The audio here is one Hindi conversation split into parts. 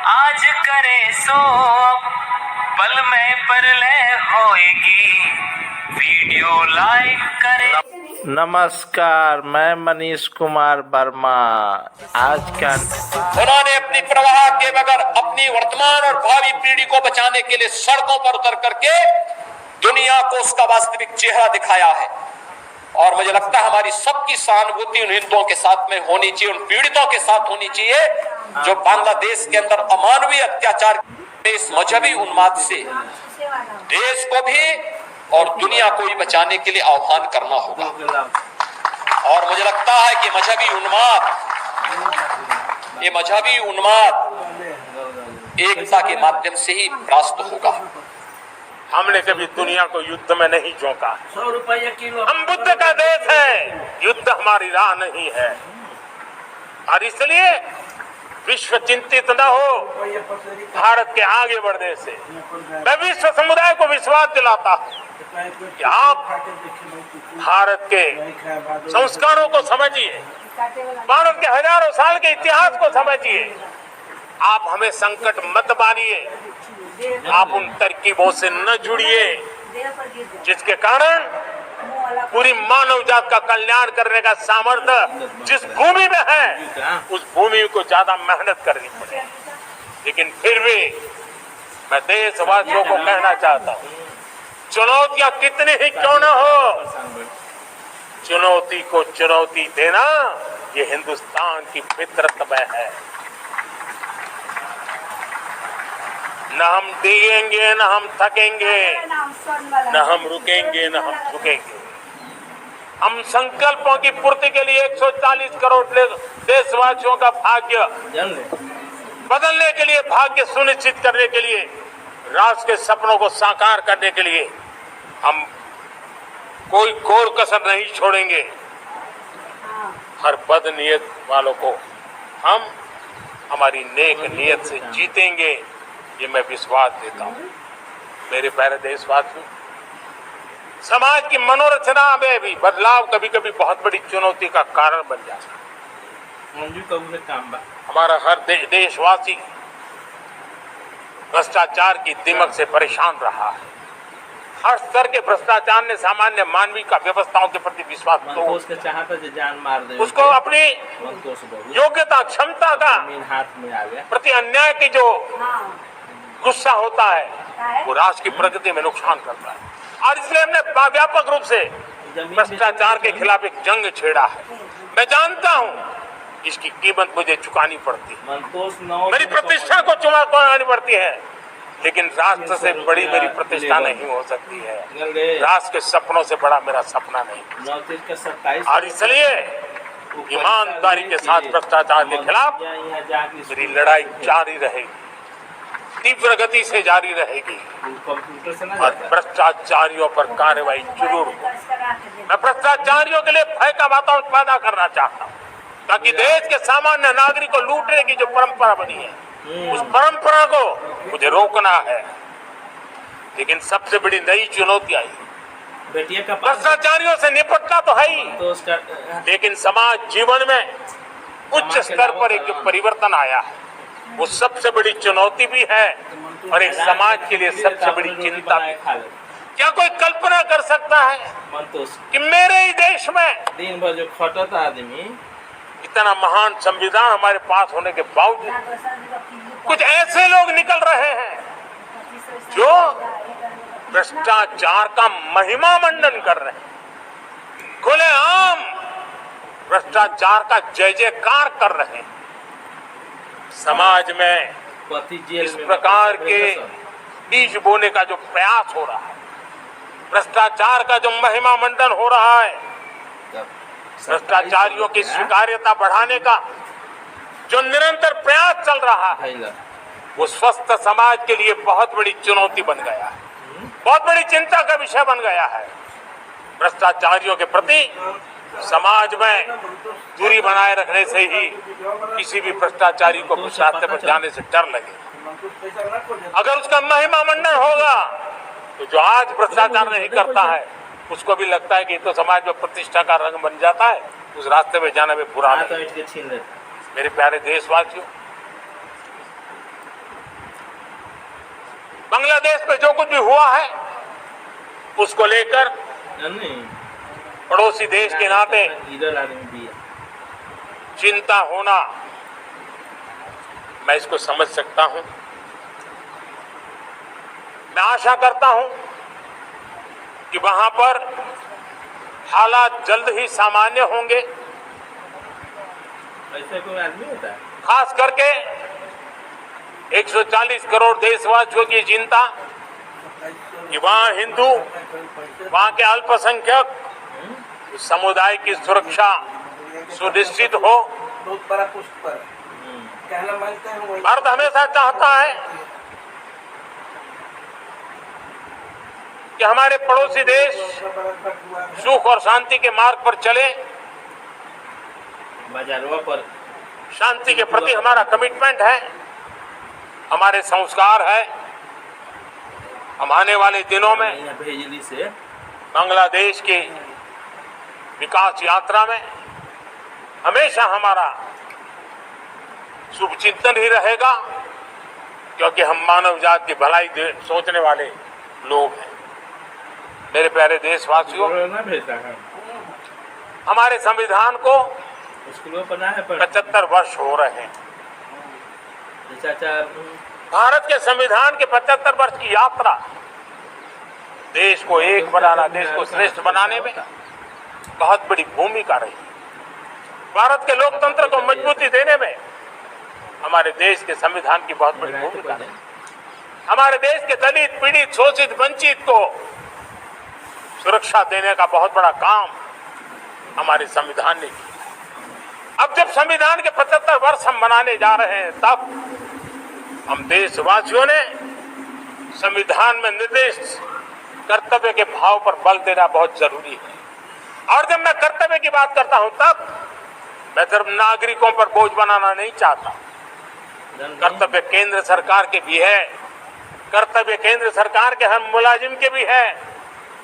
आज करे सो पल में परलय होएगी, वीडियो लाइक करे। नमस्कार, मैं मनीष कुमार वर्मा। आज का उन्होंने अपनी प्रवाह के बगैर अपनी वर्तमान और भावी पीढ़ी को बचाने के लिए सड़कों पर उतर करके दुनिया को उसका वास्तविक चेहरा दिखाया है। और मुझे लगता है हमारी सबकी सहानुभूति उन हिंदुओं के साथ में होनी चाहिए, उन पीड़ितों के साथ होनी चाहिए जो बांग्लादेश के अंदर अमानवीय अत्याचार, इस मजहबी उन्माद से देश को भी और दुनिया को भी बचाने के लिए आह्वान करना होगा। और मुझे लगता है कि ये मजहबी उन्माद एकता के माध्यम से ही परास्त होगा। हमने कभी दुनिया को युद्ध में नहीं झोंका। 100 रुपया किलो। हम बुद्ध का देश है, युद्ध हमारी राह नहीं है। और इसलिए विश्व चिंतित न हो भारत के आगे बढ़ने से। मैं विश्व समुदाय को विश्वास दिलाता हूं कि आप भारत के संस्कारों को समझिए, भारत के हजारों साल के इतिहास को समझिए। आप हमें संकट मत मानिए, आप उन तरकीबों से न जुड़िए जिसके कारण पूरी मानव जात का कल्याण करने का सामर्थ्य जिस भूमि में है उस भूमि को ज्यादा मेहनत करनी पड़े। लेकिन फिर भी मैं देशवासियों को कहना चाहता हूँ, चुनौतियां कितनी ही क्यों न हो, चुनौती को चुनौती देना ये हिंदुस्तान की फितरत में है। न हम डिगेंगे, न हम थकेंगे, न हम रुकेंगे, न हम झुकेंगे। हम संकल्पों की पूर्ति के लिए 140 करोड़ देशवासियों का भाग्य बदलने के लिए, भाग्य सुनिश्चित करने के लिए, राष्ट्र के सपनों को साकार करने के लिए हम कोई कोर कसर नहीं छोड़ेंगे। हर बदनीयत वालों को हम हमारी नेक नीयत से जीतेंगे, ये मैं विश्वास देता हूँ। मेरे प्यारे देशवासियों, समाज की मनोरचना में भी बदलाव कभी कभी बहुत बड़ी चुनौती का कारण बन जाता है। हमारा हर देशवासी भ्रष्टाचार की दिमक से परेशान रहा है। हर स्तर के भ्रष्टाचार ने सामान्य मानवीय का व्यवस्थाओं के प्रति विश्वास उसको अपनी योग्यता, क्षमता का प्रति अन्याय की जो गुस्सा होता है वो राष्ट्र की प्रगति में नुकसान करता है। और इसलिए हमने व्यापक रूप से भ्रष्टाचार के खिलाफ एक जंग छेड़ा है। मैं जानता हूँ इसकी कीमत मुझे चुकानी पड़ती है, मेरी प्रतिष्ठा को चुकानी पड़ती है, लेकिन राष्ट्र से बड़ी मेरी प्रतिष्ठा नहीं हो सकती है। राष्ट्र के सपनों से बड़ा मेरा सपना नहीं। और इसलिए ईमानदारी के साथ भ्रष्टाचार के खिलाफ मेरी लड़ाई जारी रहेगी, तीव्र गति से जारी रहेगी और भ्रष्टाचारियों पर कार्रवाई जरूर हो। मैं भ्रष्टाचारियों के लिए भय का वातावरण पैदा करना चाहता हूँ ताकि देश के सामान्य नागरिक को लूटने की जो परंपरा बनी है उस परंपरा को मुझे रोकना है। लेकिन सबसे बड़ी नई चुनौती आई, भ्रष्टाचारियों से निपटना तो है ही, लेकिन समाज जीवन में उच्च स्तर पर एक जो परिवर्तन आया है वो सबसे बड़ी चुनौती भी है और एक समाज के लिए सबसे बड़ी चिंता भी। क्या कोई कल्पना कर सकता है कि मेरे ही देश में दिन भर जो खटता आदमी, इतना महान संविधान हमारे पास होने के बावजूद कुछ ऐसे लोग निकल रहे हैं जो भ्रष्टाचार का महिमा मंडन कर रहे हैं, खुलेआम भ्रष्टाचार का जय जयकार कर रहे हैं। समाज में इस प्रकार के बीज बोने का जो प्रयास हो रहा है, भ्रष्टाचार का जो महिमा मंडन हो रहा है, भ्रष्टाचारियों की स्वीकार्यता बढ़ाने का जो निरंतर प्रयास चल रहा है वो स्वस्थ समाज के लिए बहुत बड़ी चुनौती बन गया है, बहुत बड़ी चिंता का विषय बन गया है। भ्रष्टाचारियों के प्रति समाज में दूरी बनाए रखने से ही किसी भी भ्रष्टाचारी को उस रास्ते पर जाने से डर लगे। अगर उसका महिमा मंडन होगा तो जो आज भ्रष्टाचार नहीं करता है उसको भी लगता है कि तो समाज में प्रतिष्ठा का रंग बन जाता है, उस रास्ते में जाने में बुरा नहीं। मेरे प्यारे देशवासियों, बांग्लादेश में जो कुछ भी हुआ है उसको लेकर नहीं पड़ोसी देश के नाते इधर आदमी भी है चिंता होना, मैं इसको समझ सकता हूं। मैं आशा करता हूं कि वहां पर हालात जल्द ही सामान्य होंगे। ऐसा कोई आदमी होता है खास करके 140 करोड़ देशवासियों की चिंता कि वहां हिंदू, वहां के अल्पसंख्यक समुदाय की सुरक्षा सुनिश्चित हो। भारत हमेशा चाहता है कि हमारे पड़ोसी देश सुख और शांति के मार्ग पर चले। बाजारों पर शांति के प्रति हमारा कमिटमेंट है, हमारे संस्कार है। हम आने वाले दिनों में यहाँ भेजली से बांग्लादेश की विकास यात्रा में हमेशा हमारा शुभचिंतन ही रहेगा, क्योंकि हम मानव जाति की भलाई सोचने वाले लोग हैं। मेरे प्यारे देशवासियों, ना भेजता है हमारे संविधान को स्कूलों पर ना है पर 75 वर्ष हो रहे हैं। चाचा भारत के संविधान के 75 वर्ष की यात्रा देश को एक बनाना, देश को श्रेष्ठ बनाने में बहुत बड़ी भूमिका रही। भारत के लोकतंत्र को मजबूती देने में हमारे देश के संविधान की बहुत बड़ी भूमिका है। हमारे देश के दलित, पीड़ित, शोषित, वंचित को सुरक्षा देने का बहुत बड़ा काम हमारे संविधान ने किया। अब जब संविधान के 75 वर्ष हम मनाने जा रहे हैं, तब हम देशवासियों ने संविधान में निर्दिष्ट कर्तव्य के भाव पर बल देना बहुत जरूरी है। और जब मैं कर्तव्य की बात करता हूं, तब मैं सिर्फ नागरिकों पर बोझ बनाना नहीं चाहता। कर्तव्य केंद्र सरकार के भी है, कर्तव्य केंद्र सरकार के हर मुलाजिम के भी है,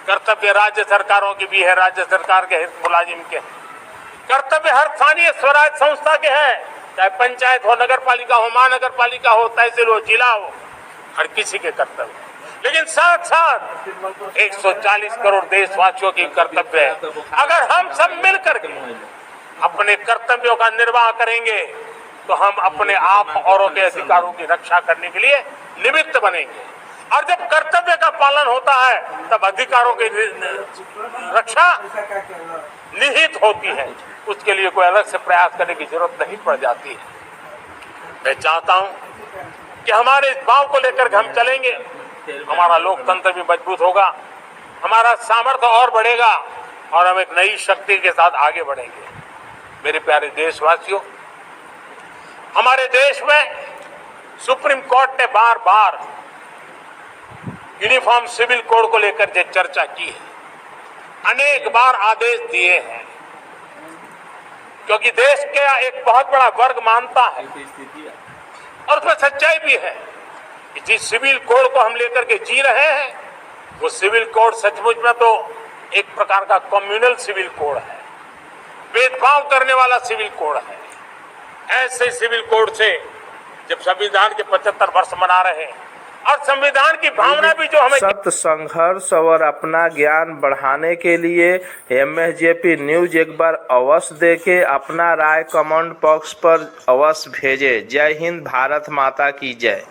कर्तव्य राज्य सरकारों की भी है, राज्य सरकार के मुलाजिम के, कर्तव्य हर स्थानीय स्वराज संस्था के हैं, चाहे पंचायत हो, नगर पालिका हो, महानगर पालिका हो, तहसील हो, जिला हो, हर किसी के कर्तव्य। लेकिन साथ साथ 140 करोड़ देशवासियों की कर्तव्य है। अगर हम सब मिलकर के अपने कर्तव्यों का निर्वाह करेंगे तो हम अपने आप औरों के अधिकारों की रक्षा करने के लिए निमित्त बनेंगे। और जब कर्तव्य का पालन होता है, तब अधिकारों की रक्षा निहित होती है। उसके लिए कोई अलग से प्रयास करने की जरूरत नहीं पड़ जाती है। मैं चाहता हूं कि हमारे इस भाव को लेकर हम चलेंगे, हमारा लोकतंत्र भी मजबूत होगा, हमारा सामर्थ्य और बढ़ेगा और हम एक नई शक्ति के साथ आगे बढ़ेंगे। मेरे प्यारे देशवासियों, हमारे देश में सुप्रीम कोर्ट ने बार बार यूनिफॉर्म सिविल कोड को लेकर जो चर्चा की है, अनेक बार आदेश दिए हैं, क्योंकि देश का एक बहुत बड़ा वर्ग मानता है और उसमें सच्चाई भी है कि जिस सिविल कोड को हम लेकर के जी रहे हैं, वो सिविल कोड सचमुच में तो एक प्रकार का कम्युनल सिविल कोड है, भेदभाव करने वाला सिविल कोड है। ऐसे सिविल कोड से जब संविधान के 75 वर्ष मना रहे हैं और संविधान की भावना भी जो हमें सत्य, संघर्ष और अपना ज्ञान बढ़ाने के लिए MSJP न्यूज एक बार अवश्य देखे, अपना राय कमेंट बॉक्स पर अवश्य भेजे। जय हिंद, भारत माता की जय।